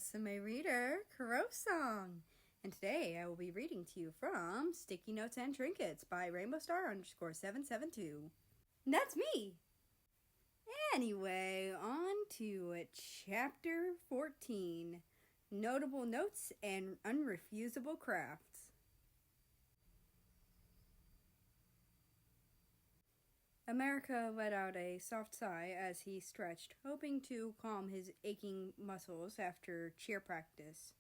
Rusame reader, Rusame, and today I will be reading to you from Sticky Notes and Trinkets by RainbowStar_772. That's me! Anyway, on to Chapter 14, Notable Notes and Unrefusable Crafts. America let out a soft sigh as he stretched, hoping to calm his aching muscles after cheer practice.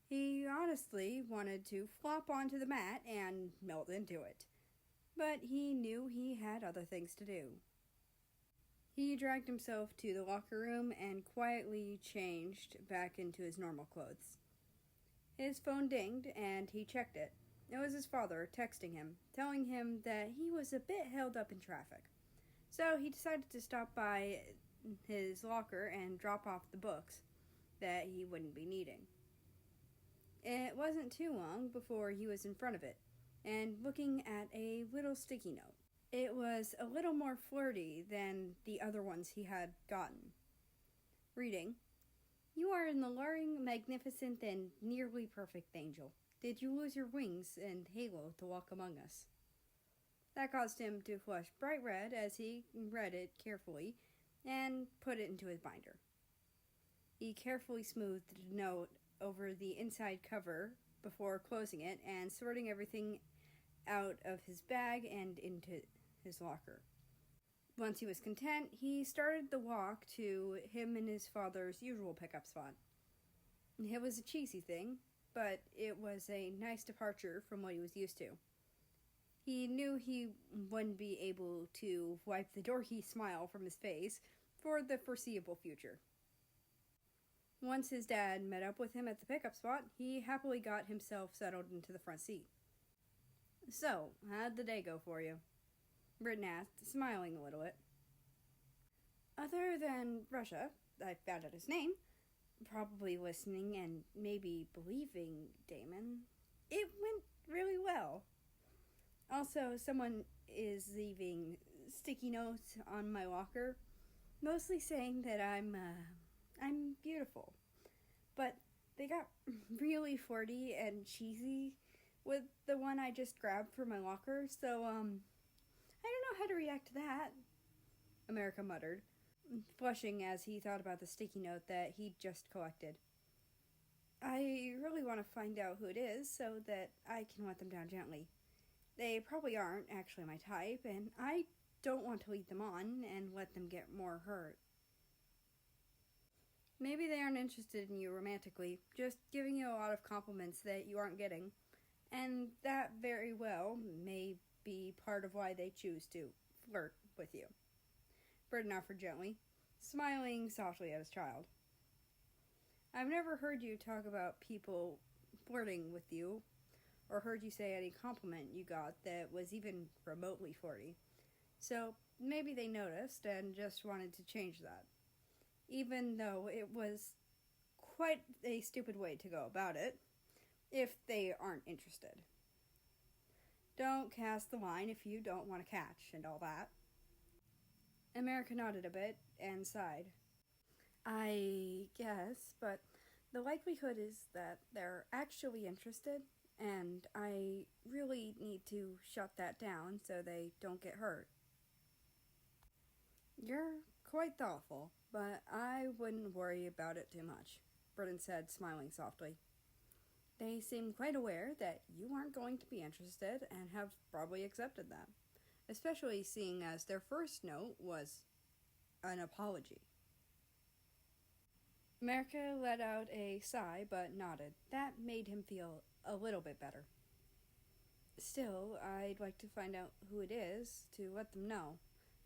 He honestly wanted to flop onto the mat and melt into it, but he knew he had other things to do. He dragged himself to the locker room and quietly changed back into his normal clothes. His phone dinged and he checked it. It was his father texting him, telling him that he was a bit held up in traffic. So he decided to stop by his locker and drop off the books that he wouldn't be needing. It wasn't too long before he was in front of it and looking at a little sticky note. It was a little more flirty than the other ones he had gotten. Reading, "You are an alluring, magnificent, and nearly perfect angel. Did you lose your wings and halo to walk among us?" That caused him to flush bright red as he read it carefully and put it into his binder. He carefully smoothed the note over the inside cover before closing it and sorting everything out of his bag and into his locker. Once he was content, he started the walk to him and his father's usual pickup spot. It was a cheesy thing, but it was a nice departure from what he was used to. He knew he wouldn't be able to wipe the dorky smile from his face for the foreseeable future. Once his dad met up with him at the pickup spot, he happily got himself settled into the front seat. "So, how'd the day go for you?" Britton asked, smiling a little bit. "Other than Russia, I found out his name, probably listening and maybe believing Damon, it went really well. Also, someone is leaving sticky notes on my locker, mostly saying that I'm beautiful. But they got really flirty and cheesy with the one I just grabbed from my locker, so, I don't know how to react to that," America muttered, flushing as he thought about the sticky note that he'd just collected. "I really want to find out who it is so that I can let them down gently. They probably aren't actually my type, and I don't want to lead them on and let them get more hurt." "Maybe they aren't interested in you romantically, just giving you a lot of compliments that you aren't getting, and that very well may be part of why they choose to flirt with you," Britton offered gently, smiling softly at his child. "I've never heard you talk about people flirting with you, or heard you say any compliment you got that was even remotely flirty. So maybe they noticed and just wanted to change that, even though it was quite a stupid way to go about it, if they aren't interested. Don't cast the line if you don't want to catch and all that." America nodded a bit and sighed. "I guess, but the likelihood is that they're actually interested, and I really need to shut that down so they don't get hurt." "You're quite thoughtful, but I wouldn't worry about it too much," Britton said, smiling softly. "They seem quite aware that you aren't going to be interested and have probably accepted that, especially seeing as their first note was an apology." America let out a sigh but nodded. That made him feel a little bit better. "Still, I'd like to find out who it is to let them know.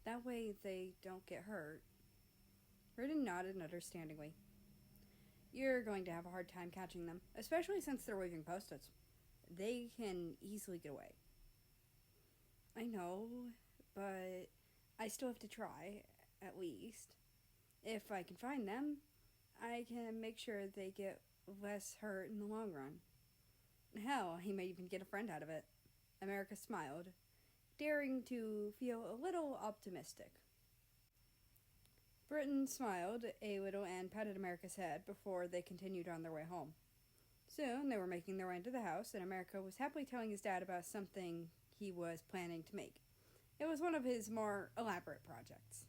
That way they don't get hurt." Britton nodded understandingly. "You're going to have a hard time catching them, especially since they're waving post-its. They can easily get away." "I know, but I still have to try, at least. If I can find them, I can make sure they get less hurt in the long run. Hell, he may even get a friend out of it." America smiled, daring to feel a little optimistic. Britain smiled a little and patted America's head before they continued on their way home. Soon they were making their way into the house, and America was happily telling his dad about something he was planning to make. It was one of his more elaborate projects.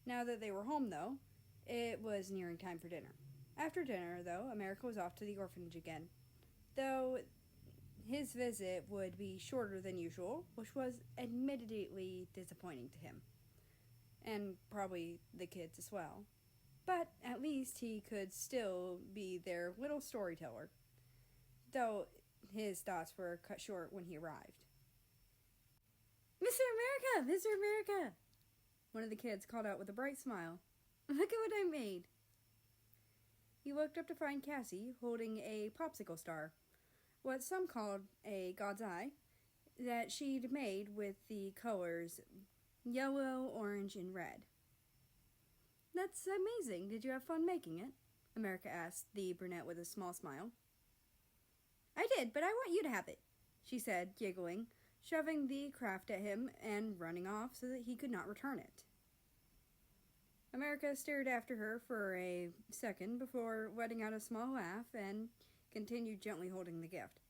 Now that they were home, though, it was nearing time for dinner. After dinner, though, America was off to the orphanage again, though his visit would be shorter than usual, which was admittedly disappointing to him, and probably the kids as well. But at least he could still be their little storyteller, though his thoughts were cut short when he arrived. "Mr. America! Mr. America!" one of the kids called out with a bright smile. "Look at what I made!" He looked up to find Cassie holding a popsicle star, what some called a God's eye, that she'd made with the colors yellow, orange, and red. "That's amazing. Did you have fun making it?" America asked the brunette with a small smile. "I did, but I want you to have it," she said, giggling, shoving the craft at him and running off so that he could not return it. America stared after her for a second before letting out a small laugh and continued gently holding the gift.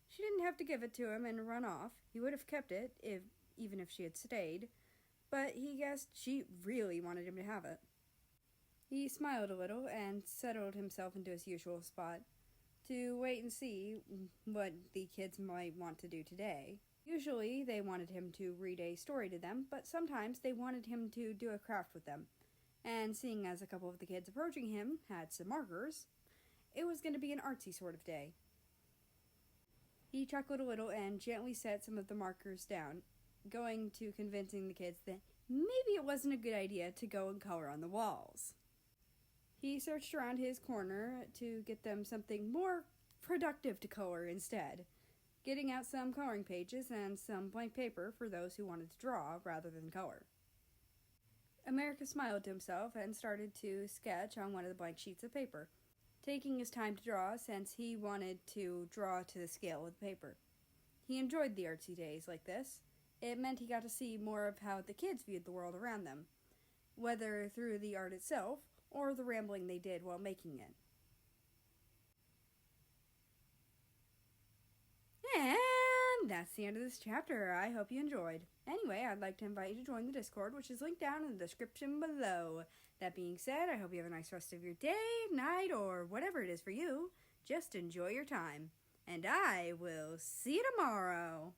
She didn't have to give it to him and run off. He would have kept it, even if she had stayed, but he guessed she really wanted him to have it. He smiled a little and settled himself into his usual spot to wait and see what the kids might want to do today. Usually they wanted him to read a story to them, but sometimes they wanted him to do a craft with them. And seeing as a couple of the kids approaching him had some markers, it was going to be an artsy sort of day. He chuckled a little and gently set some of the markers down, going to convincing the kids that maybe it wasn't a good idea to go and color on the walls. He searched around his corner to get them something more productive to color instead, getting out some coloring pages and some blank paper for those who wanted to draw rather than color. America smiled to himself and started to sketch on one of the blank sheets of paper, taking his time to draw since he wanted to draw to the scale of the paper. He enjoyed the artsy days like this. It meant he got to see more of how the kids viewed the world around them, whether through the art itself or the rambling they did while making it. And that's the end of this chapter. I hope you enjoyed. Anyway, I'd like to invite you to join the Discord, which is linked down in the description below. That being said, I hope you have a nice rest of your day, night, or whatever it is for you. Just enjoy your time. And I will see you tomorrow.